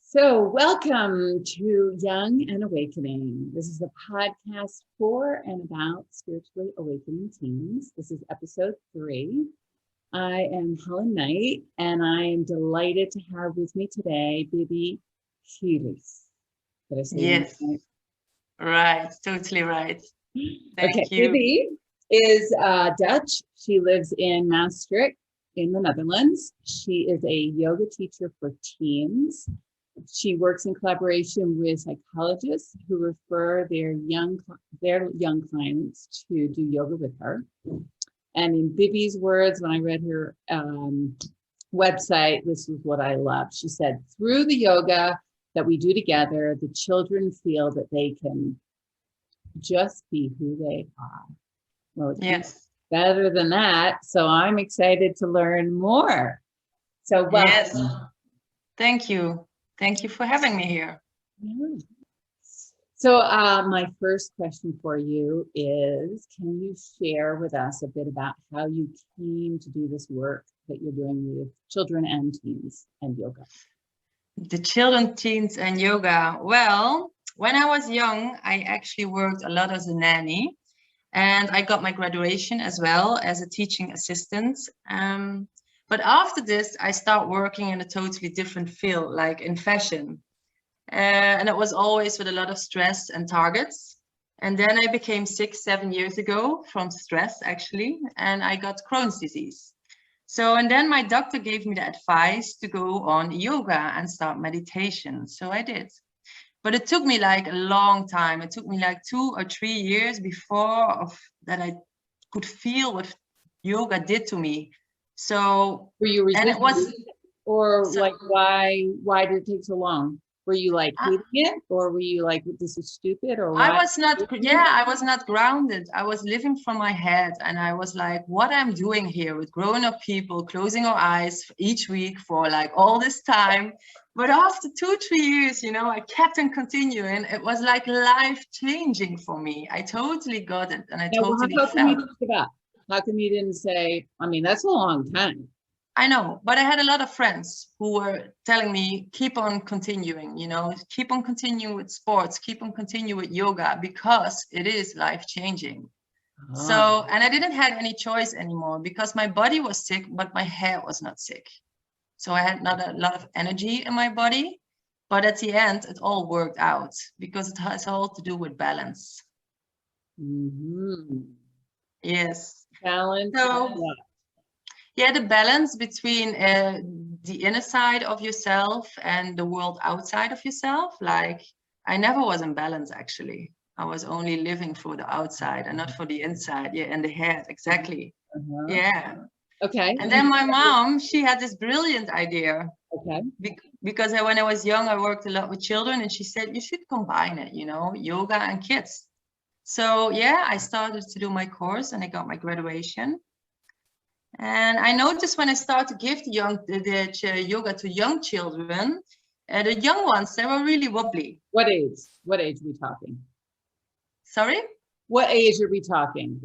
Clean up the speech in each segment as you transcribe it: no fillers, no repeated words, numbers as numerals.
So, welcome to Young and Awakening. This is a podcast for and about spiritually awakening teens. This is episode 3. I am Helen Knight, and I am delighted to have with me today Bibi Giellis. Did I say Yes, that right, totally right. right? Okay, Thank you. Bibi is Dutch. She lives in Maastricht in the Netherlands. She is a yoga teacher for teens. She works in collaboration with psychologists who refer their young clients to do yoga with her. And in Bibi's words, when I read her website, this is what I love. She said, through the yoga that we do together, the children feel that they can just be who they are. Well, it's Yes, better than that. So I'm excited to learn more. So welcome. yes. Thank you. Thank you for having me here. Yeah. So my first question for you is, can you share with us a bit about how you came to do this work that you're doing with children and teens and yoga? The children, teens, and yoga. Well, when I was young, I actually worked a lot as a nanny, and I got my graduation as well as a teaching assistant. But after this, I started working in a totally different field, like in fashion. And it was always with a lot of stress and targets. And then I became sick 7 years ago from stress, actually, and I got Crohn's disease. So, and then my doctor gave me the advice to go on yoga and start meditation. So I did. But it took me like a long time. It took me like 2 or 3 years before that I could feel what yoga did to me. So, Were you and it was, or so, like why did it take so long? Were you like hating it, or were you like, this is stupid, or why? I was not grounded. I was living from my head, and I was like, what I'm doing here with growing up people, closing our eyes each week for like all this time. But after 2-3 years, I kept on continuing. It was like life changing for me. I totally got it, and I Now, totally how come you felt. didn't give up? How come you didn't say, I mean, that's a long time. I know, but I had a lot of friends who were telling me, keep on continuing, keep on continuing with sports, keep on continuing with yoga, because it is life-changing. So, and I didn't have any choice anymore because my body was sick, but my hair was not sick. So I had not a lot of energy in my body, but at the end, it all worked out because it has all to do with balance. Mm-hmm. Yes. Balance. So, yeah, the balance between the inner side of yourself and the world outside of yourself. Like, I never was in balance, actually. I was only living for the outside and not for the inside. Yeah, and the head, exactly. Yeah. Okay. And then my mom, she had this brilliant idea. Okay. Because when I was young, I worked a lot with children, and she said, you should combine it, yoga and kids. So, yeah, I started to do my course, and I got my graduation. And I noticed when I started to give the yoga to young children, the young ones, they were really wobbly. What age? What age are we talking? Sorry? What age are we talking?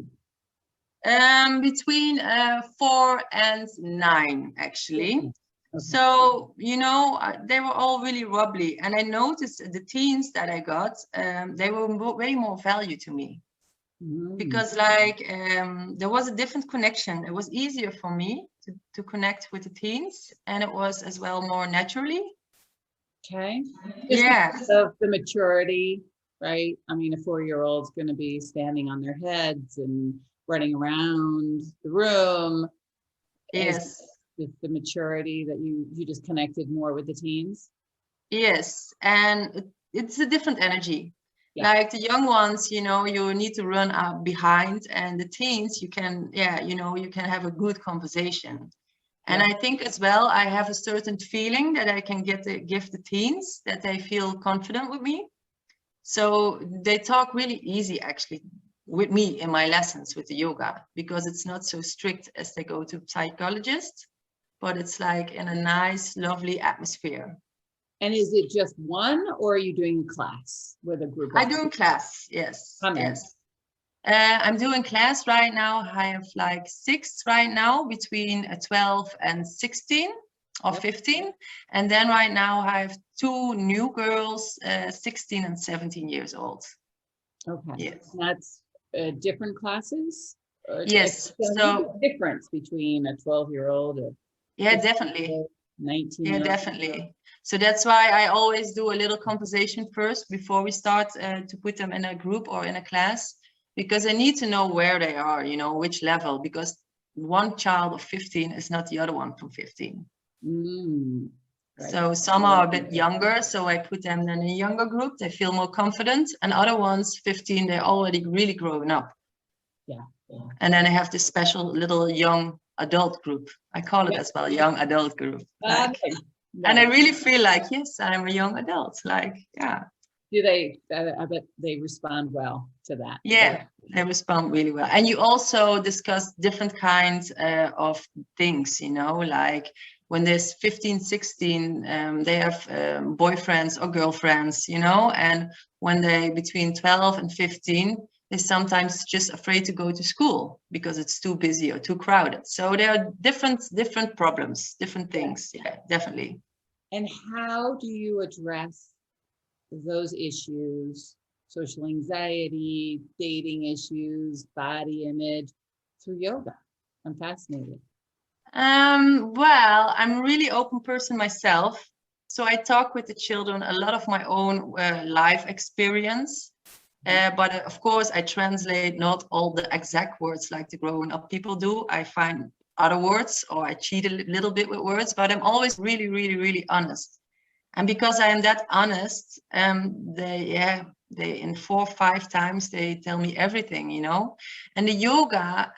Between 4 and 9, actually. Okay. So, they were all really wobbly. And I noticed the teens that I got, they were way more value to me. Because there was a different connection. It was easier for me to connect with the teens, and it was as well more naturally. Okay. Yeah. Of the maturity, right? I mean, a 4-year-old's going to be standing on their heads and running around the room. Yes. Is the maturity that you just connected more with the teens? Yes, and it's a different energy. Yeah. Like the young ones, you need to run up behind, and the teens, you can have a good conversation. And I think as well, I have a certain feeling that I can give the teens, that they feel confident with me. So they talk really easy, actually, with me in my lessons with the yoga, because it's not so strict as they go to psychologists, but it's like in a nice, lovely atmosphere. And is it just one, or are you doing a class with a group? I'm doing class, yes. Yes. I'm doing class right now. I have like 6 right now, between 12 and 16. or 15. And then right now I have 2 new girls, 16 and 17 years old. Okay. Yes. That's different classes? Yes. So difference between a 12-year-old, yeah, definitely. 19. Yeah, definitely. So that's why I always do a little conversation first before we start to put them in a group or in a class, because I need to know where they are, you know, which level, because one child of 15 is not the other one from 15. Right. So some are a bit younger, so I put them in a younger group. They feel more confident, and other ones, 15, they're already really grown up. Yeah. And then I have this special little young adult group. I call it as well, young adult group. Like, and I really feel like, yes, I'm a young adult. Like, yeah. Do they? I bet they respond well to that. Yeah, they respond really well. And you also discuss different kinds of things, you know, like when there's 15, 16, they have boyfriends or girlfriends, you know, and when they between 12 and 15, they're sometimes just afraid to go to school because it's too busy or too crowded. So there are different problems, different things. Yeah, definitely. And how do you address those issues, social anxiety, dating issues, body image, through yoga? I'm fascinated. Well, I'm a really open person myself. So I talk with the children a lot of my own life experience. But of course, I translate not all the exact words like the grown up people do. I find other words, or I cheat a little bit with words, but I'm always really, really, really honest. And because I am that honest, they in 4 or 5 times they tell me everything, you know. And the yoga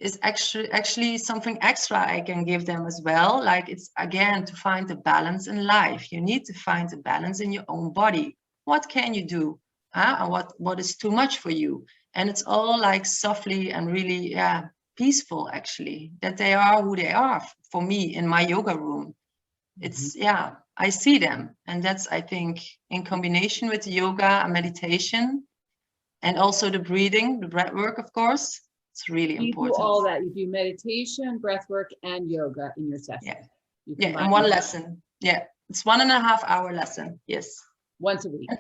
is actually something extra I can give them as well. Like, it's again to find the balance in life. You need to find the balance in your own body. What can you do? And what is too much for you? And it's all like softly and really, yeah, peaceful actually, that they are who they are for me in my yoga room. It's, yeah, I see them. And that's, I think, in combination with the yoga and meditation, and also the breathing, the breath work, of course, it's really important. You do all that. You do meditation, breath work, and yoga in your session. Yeah, in one lesson. Yeah, it's 1.5 hour lesson. Yes. Once a week.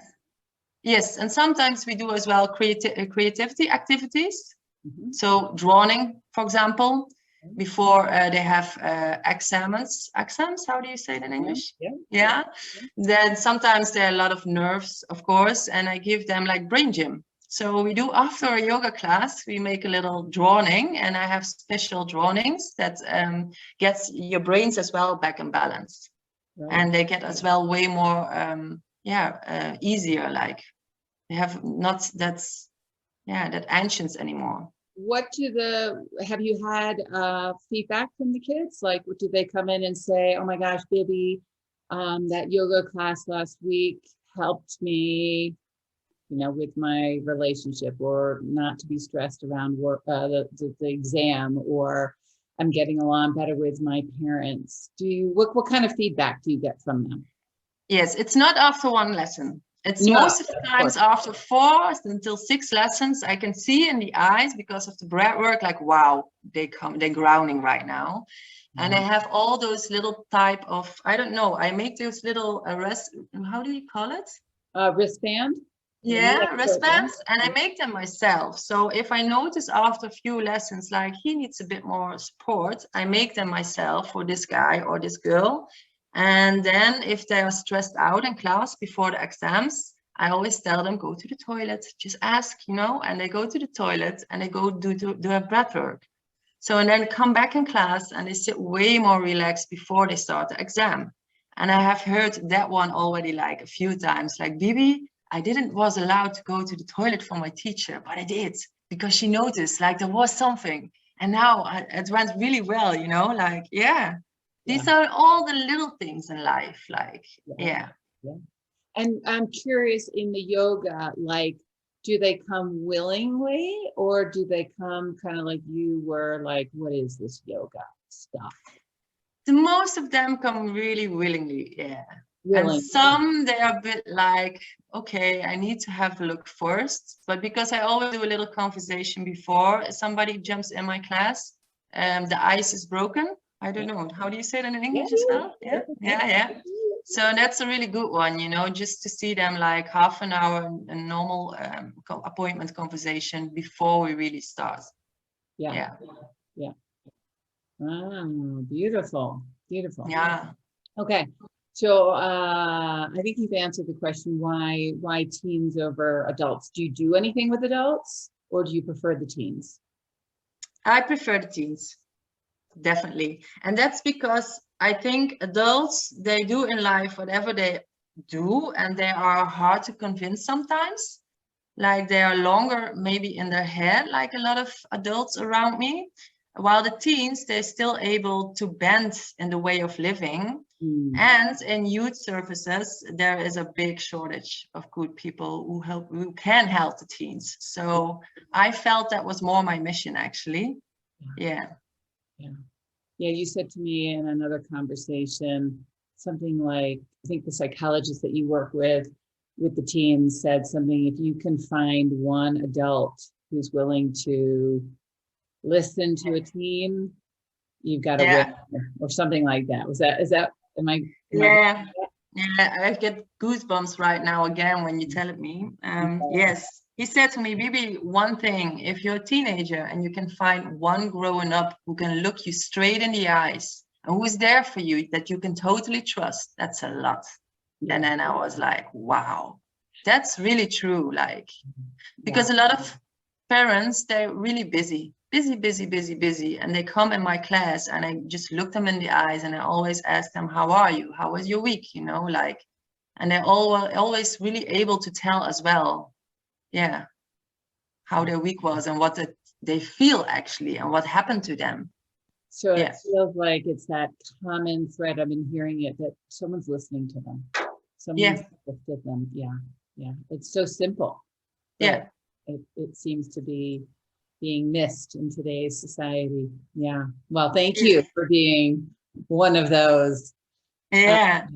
Yes, and sometimes we do as well creativity activities. So drawing, for example, before they have exams, how do you say it in English? Yeah. Then sometimes there are a lot of nerves, of course, and I give them like brain gym. So we do after a yoga class, we make a little drawing, and I have special drawings that gets your brains as well back in balance. And they get as well way more easier, like they have not that anxious anymore. Have you had feedback from the kids? Like, do they come in and say, oh my gosh, Bibi, that yoga class last week helped me, you know, with my relationship, or not to be stressed around work, the exam, or I'm getting along better with my parents? What kind of feedback do you get from them? Yes, it's not after one lesson. It's most of the times after 4 until 6 lessons. I can see in the eyes, because of the breath work, like, wow, they're grounding right now. And I have all those little type of, I don't know, I make those little how do you call it? Wristband? Yeah, wristbands, and I make them myself. So if I notice after a few lessons, like he needs a bit more support, I make them myself for this guy or this girl. And then if they are stressed out in class before the exams, I always tell them, go to the toilet, just ask, you know, and they go to the toilet and they go do a breath work. So, and then come back in class and they sit way more relaxed before they start the exam. And I have heard that one already like a few times, like, Bibi, I was allowed to go to the toilet for my teacher, but I did, because she noticed like there was something. And now it went really well, you know, like, yeah. These are all the little things in life, like, yeah. And I'm curious, in the yoga, like, do they come willingly, or do they come kind of like you were, like, what is this yoga stuff? The most of them come really willingly, yeah. And some, they are a bit like, okay, I need to have a look first. But because I always do a little conversation before somebody jumps in my class, the ice is broken. I don't know. How do you say that in English as Yeah, well? Yeah, yeah, yeah. So that's a really good one, you know, just to see them like half an hour, a normal appointment conversation before we really start. yeah, Yeah. yeah. Ah, beautiful, beautiful. Yeah. Okay. So I think you've answered the question, why teens over adults? Do you do anything with adults or do you prefer the teens? I prefer the teens, definitely. And that's because I think adults, they do in life whatever they do, and they are hard to convince sometimes. Like they are longer maybe in their head, like a lot of adults around me. While the teens, they're still able to bend in the way of living. And in youth services, there is a big shortage of good people who can help the teens. So I felt that was more my mission, actually. Yeah. Yeah. Yeah, you said to me in another conversation something like, I think the psychologist that you work with the teens said something, if you can find one adult who's willing to listen to a teen, you've got a Yeah. winner, or something like that. Is that, am I? Yeah. Yeah, I get goosebumps right now again when you tell it me. Yes, he said to me, Bibi, one thing, if you're a teenager and you can find one growing up who can look you straight in the eyes and who is there for you that you can totally trust, that's a lot. Yeah. And then I was like, wow, that's really true. Like, because a lot of parents, they're really busy, and they come in my class and I just look them in the eyes and I always ask them, how are you? How was your week? You know, like, and they're always really able to tell as well, yeah, how their week was and what they feel actually and what happened to them. So it Yeah. feels like it's that common thread. I've been hearing it, that someone's listening to them. Someone's lifted them. Yeah. Yeah. It's so simple. Yeah. It seems to be being missed in today's society. Yeah. Well, thank you for being one of those. Yeah.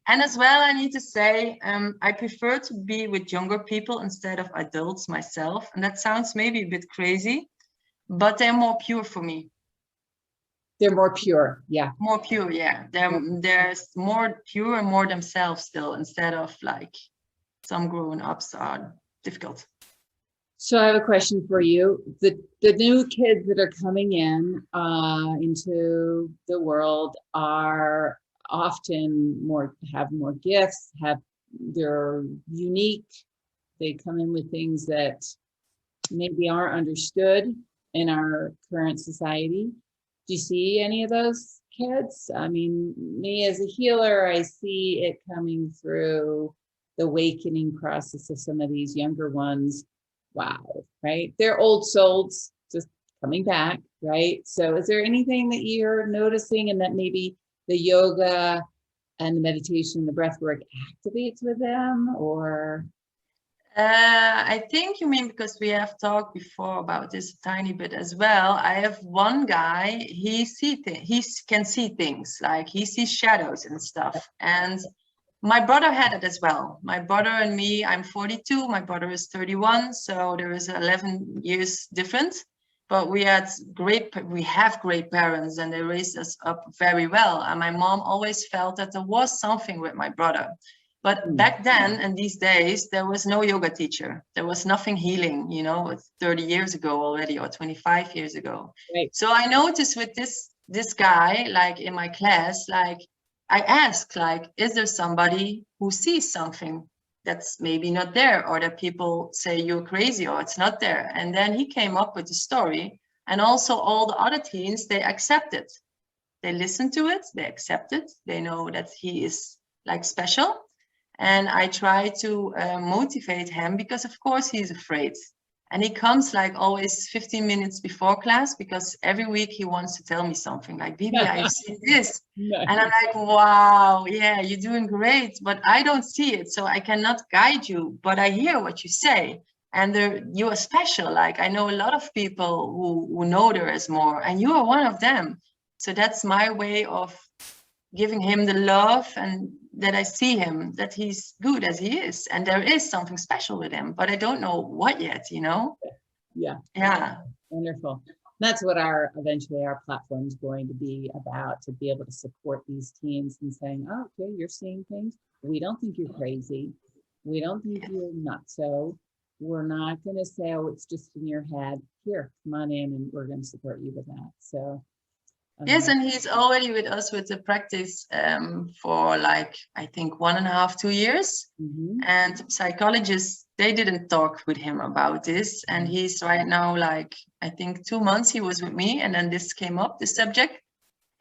And as well, I need to say, I prefer to be with younger people instead of adults myself. And that sounds maybe a bit crazy, but they're more pure for me. They're more pure. Yeah. More pure. Yeah. They're more pure and more themselves still, instead of like some grown ups are difficult. So I have a question for you. The new kids that are coming in into the world are often have more gifts, they're unique. They come in with things that maybe aren't understood in our current society. Do you see any of those kids? I mean, me as a healer, I see it coming through the awakening process of some of these younger ones. Wow, right? They're old souls just coming back, right? So is there anything that you're noticing and that maybe the yoga and the meditation, the breath work activates with them, or? I think you mean because we have talked before about this a tiny bit as well. I have one guy, he can see things, like he sees shadows and stuff. And my brother had it as well. My brother and me, I'm 42, my brother is 31, so there is 11 years difference. But we have great parents and they raised us up very well. And my mom always felt that there was something with my brother. But back then, and these days, there was no yoga teacher. There was nothing healing, you know, 30 years ago already, or 25 years ago. Right. So I noticed with this guy, like in my class, like I asked, like, is there somebody who sees something that's maybe not there, or that people say you're crazy or it's not there? And then he came up with the story. And also all the other teens, they accept it. They listen to it, they accept it. They know that he is like special. And I try to motivate him because, of course, he's afraid. And he comes like always 15 minutes before class because every week he wants to tell me something like, Bibi, I've seen this. And I'm like, wow, yeah, you're doing great. But I don't see it, so I cannot guide you. But I hear what you say. And you are special. Like, I know a lot of people who know there is more. And you are one of them. So that's my way of giving him the love, and that I see him, that he's good as he is, and there is something special with him, but I don't know what yet, you know? Yeah. Yeah. Wonderful. That's what eventually our platform is going to be about, to be able to support these teens and saying, oh, okay, you're seeing things. We don't think you're crazy. We don't think you're nuts. So we're not going to say, oh, it's just in your head. Here, come on in, and we're going to support you with that. So yes, and he's already with us with the practice for like, I think 1.5, 2 years. And psychologists, they didn't talk with him about this. And he's right now, like, I think 2 months he was with me, and then this came up, this subject.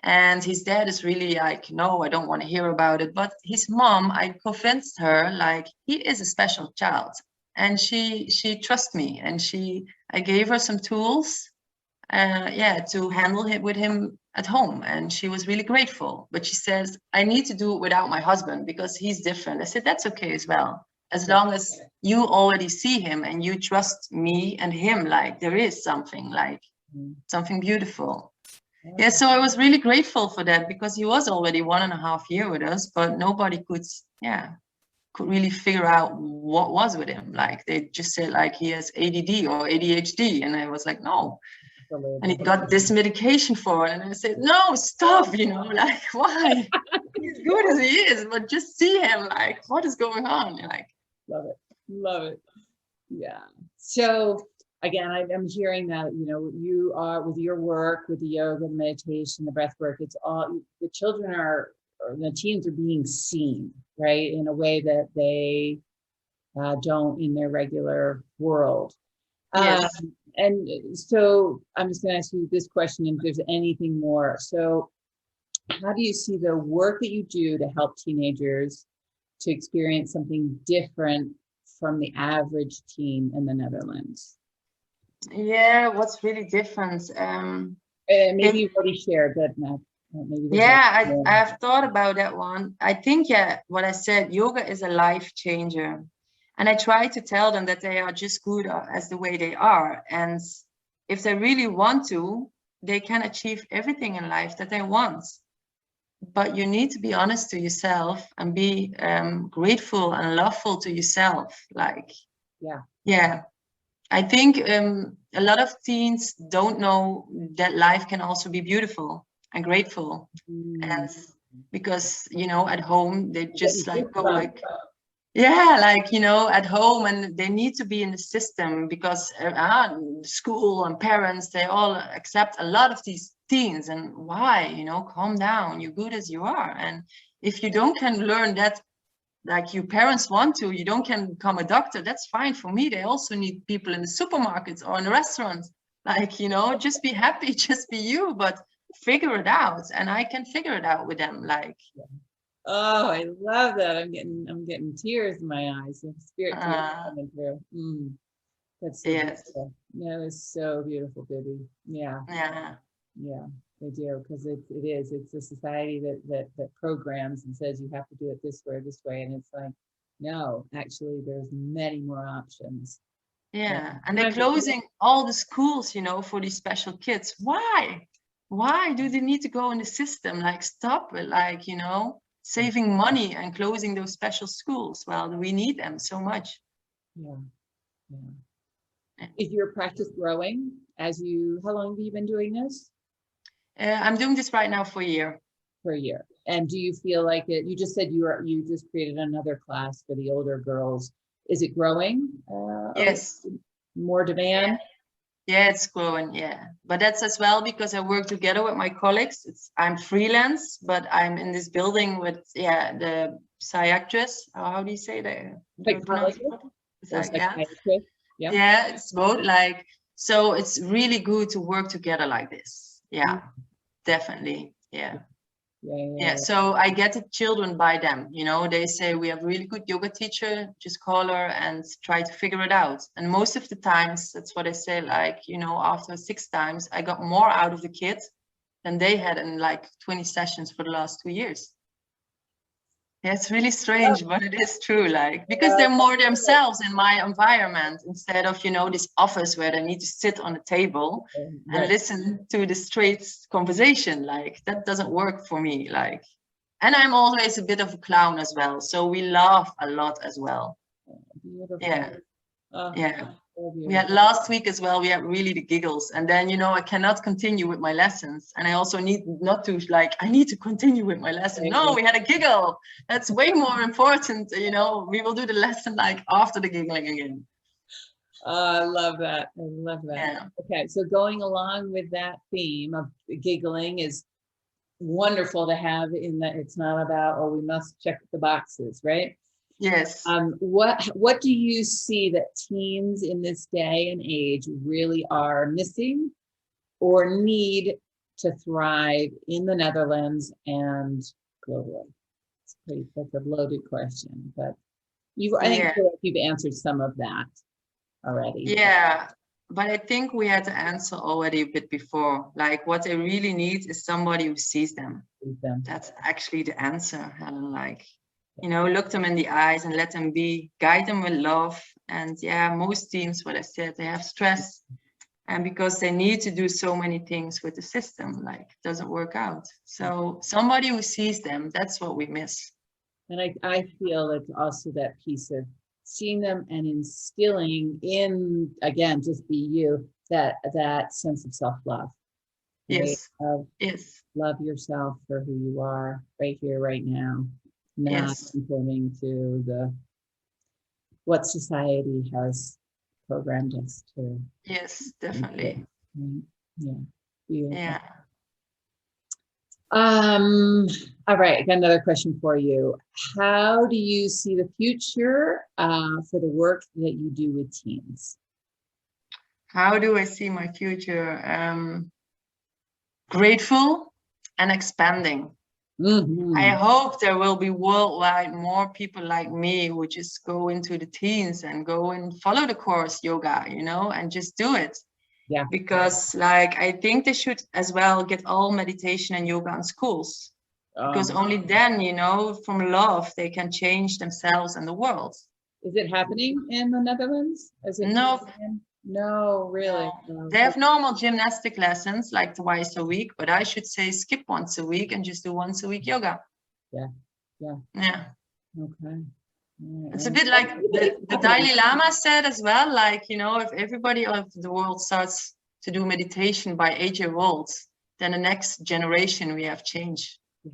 And his dad is really like, no, I don't want to hear about it. But his mom, I convinced her, like, he is a special child. And she trusts me, and I gave her some tools to handle it with him at home, and she was really grateful. But she says, I need to do it without my husband because he's different. I said, that's okay as well, as long as you already see him and you trust me and him, like there is something like something beautiful. Yeah, so I was really grateful for that, because he was already 1.5 years with us, but nobody could really figure out what was with him. Like they just said like he has ADD or ADHD, and I was like, no. And he got this medication for it, and I said, no, stop, you know, like, why? He's good as he is, but just see him, like, what is going on? Like, love it. Yeah. So again, I'm hearing that, you know, you are, with your work, with the yoga, meditation, the breath work, it's all, the children or the teens are being seen, right, in a way that they don't in their regular world. yes. And so I'm just going to ask you this question, if there's anything more. So how do you see the work that you do to help teenagers to experience something different from the average teen in the Netherlands? Yeah, what's really different? Maybe you've already shared, but maybe. I've thought about that one. I think, what I said, yoga is a life changer. And I try to tell them that they are just good as the way they are. And if they really want to, they can achieve everything in life that they want. But you need to be honest to yourself and be grateful and loveful to yourself. Like, yeah. I think a lot of teens don't know that life can also be beautiful and grateful. And because, you know, at home, they just like go like, like, you know, at home, and they need to be in the system because school and parents, they all accept a lot of these teens. And why, you know, calm down, you're good as you are. And if you don't can learn that, like your parents want to, you don't can become a doctor, that's fine for me. They also need people in the supermarkets or in the restaurants. Like, you know, just be happy, just be you, but figure it out. And I can figure it out with them. Like, oh, I love that. I'm getting tears in my eyes. The spirit tears coming through. That's so beautiful. Yeah, it's so beautiful, Bibi. Yeah, they do, because it's a society that programs and says you have to do it this way, and it's like, no, actually there's many more options. And they're closing all the schools, you know, for these special kids. Why do they need to go in the system? Like, stop it. Like, you know, saving money and closing those special schools. Well, we need them so much. Is your practice growing how long have you been doing this? I'm doing this right now for a year. And do you feel like it, you just said you just created another class for the older girls. Is it growing? Yes. More demand? Yeah, it's growing, but that's as well because I work together with my colleagues. I'm freelance, but I'm in this building with the psychiatrist. How do you say that? It's both. Like, so it's really good to work together like this. Definitely. So I get the children by them, you know, they say we have a really good yoga teacher, just call her and try to figure it out. And most of the times, that's what I say, like, you know, after 6 times, I got more out of the kids than they had in like 20 sessions for the last 2 years. It's really strange, but it is true, like, because they're more themselves in my environment instead of, you know, this office where they need to sit on a table and listen to the straight conversation. Like, that doesn't work for me. Like, and I'm always a bit of a clown as well. So we laugh a lot as well. Beautiful. Yeah. so We had beautiful. last week as well, we had really the giggles. And then, you know, I cannot continue with my lessons. And I also need not to, like, I need to continue with my lesson. No, we had a giggle. That's way more important. You know, we will do the lesson like after the giggling again. I love that. I love that. Yeah. Okay, so going along with that theme of giggling is wonderful to have in that it's not about, oh, we must check the boxes, right? Yes. What do you see that teens in this day and age really are missing or need to thrive in the Netherlands and globally? That's a loaded question, but I think feel like you've answered some of that already. Yeah, but I think we had to answer already a bit before. Like what they really need is somebody who sees them. That's actually the answer, Helen. Like, you know, look them in the eyes and let them be, guide them with love. And yeah, most teams, what I said, they have stress. And because they need to do so many things with the system, like it doesn't work out. So somebody who sees them, that's what we miss. And I feel it's also that piece of seeing them and instilling in, again, just be you, that sense of self-love. Yes. Right? Yes. Love yourself for who you are right here, right now, not conforming to what society has programmed us to. Yes, definitely. Yeah. Beautiful. Yeah. All right, I got another question for you. How do you see the future for the work that you do with teens? How do I see my future? Grateful and expanding. I hope there will be worldwide more people like me who just go into the teens and go and follow the course yoga, you know, and just do it. Yeah. Because like, I think they should as well get all meditation and yoga in schools. Because only then, you know, from love, they can change themselves and the world. Is it happening in the Netherlands? No. No, really. No. They have normal gymnastic lessons like twice a week, but I should say skip once a week and just do once a week yoga. Yeah. Yeah. Yeah. Okay. It's a bit like the Dalai Lama said as well, like, you know, if everybody of the world starts to do meditation by 8-year-olds, then the next generation we have change. Yeah.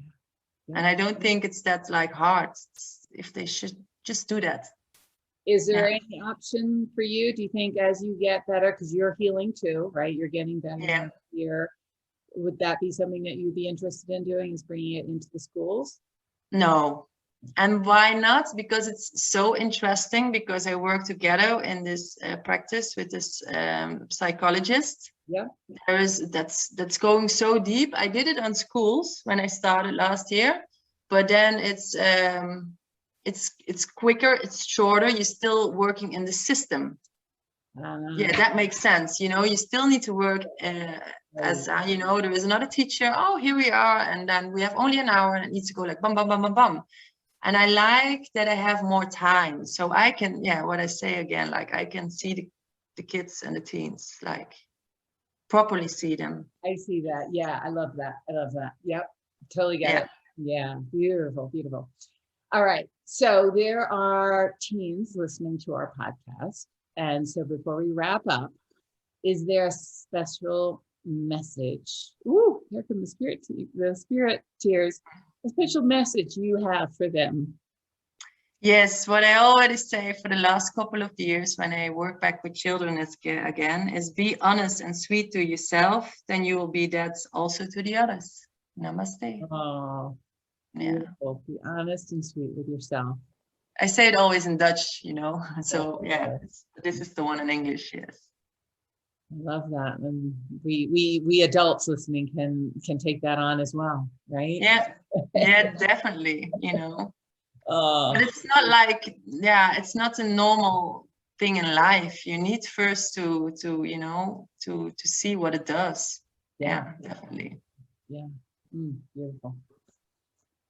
Yeah. And I don't think it's that like hard if they should just do that. Is there any option for you? Do you think as you get better, because you're healing too, right? You're getting better here. Would that be something that you'd be interested in doing, is bringing it into the schools? No. And why not? Because it's so interesting, because I work together in this practice with this psychologist. Yeah. That's going so deep. I did it on schools when I started last year, but then it's quicker, it's shorter. You're still working in the system. Yeah, that makes sense. You know, you still need to work as you know, there is another teacher. Oh, here we are, and then we have only an hour, and it needs to go like bum bum bum bum bum. And I like that I have more time, so I can, what I say again, like I can see the kids and the teens, like properly see them. I see that. Yeah, I love that. I love that. Yep, totally get it. Yeah, beautiful, beautiful. All right, so there are teens listening to our podcast. And so before we wrap up, is there a special message? Ooh, here come the spirit tears. A special message you have for them? Yes, what I already say for the last couple of years when I work back with children again is be honest and sweet to yourself, then you will be that also to the others. Namaste. Oh, beautiful. Be honest and sweet with yourself. I say it always in Dutch, you know, so this is the one in English, yes. I love that. And we adults listening can take that on as well, right? Yeah, definitely, you know. But it's not like, it's not a normal thing in life. You need first to you know, to see what it does. Yeah, definitely. Yeah, beautiful.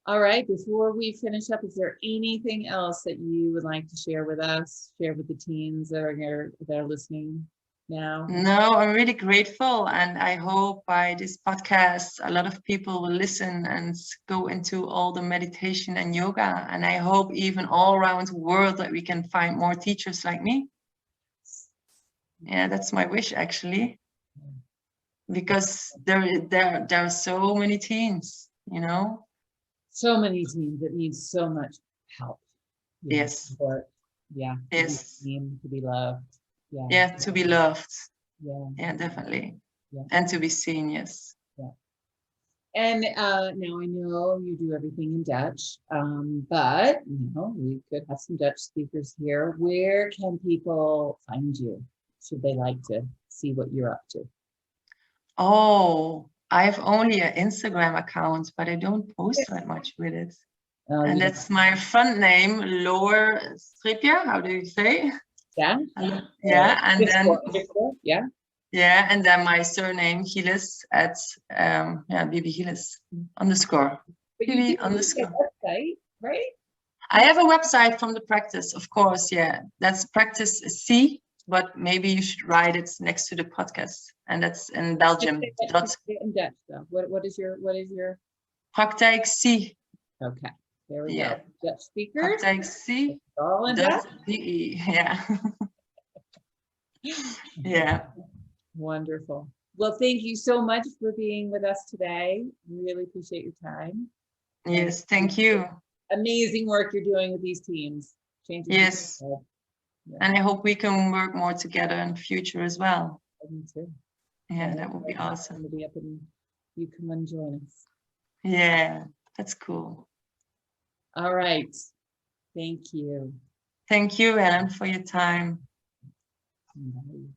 All right, before we finish up, is there anything else that you would like to share with us, share with the teens that are listening now? No, I'm really grateful. And I hope by this podcast, a lot of people will listen and go into all the meditation and yoga. And I hope even all around the world that we can find more teachers like me. Yeah, that's my wish actually, because there are so many teens, you know. So many teams that need so much help. Yes. Support. Yeah. Yes. To be seen, to be loved. Yeah. Yeah, to be loved. Yeah. Yeah, definitely. Yeah. And to be seen, yes. Yeah. And now I know you do everything in Dutch, but we could have some Dutch speakers here. Where can people find you? Should they like to see what you're up to? Oh, I have only an Instagram account, but I don't post that much with it. Oh, And that's my front name, lower stripje. How do you say? Yeah. Yeah, and then yeah. yeah, and then my surname Giellis at Bibi Giellis _ But you Bibi do have a _ website, right? I have a website from the practice, of course. Yeah, that's practice C, but maybe you should write it next to the podcast, and that's in Belgium. In Dutch though. What is your Praktijk C. Okay, there we go. Dutch speakers. Praktijk C. All in Dutch. .de. Yeah. Yeah. Wonderful. Well, thank you so much for being with us today. Really appreciate your time. Yes, thank you. Amazing work you're doing with these teams. Yes. Yeah. And I hope we can work more together in the future as well. Me too. Yeah, that would be awesome. Be up and you come and join us. Yeah, that's cool. All right. Thank you. Thank you, Ellen, for your time. Bye.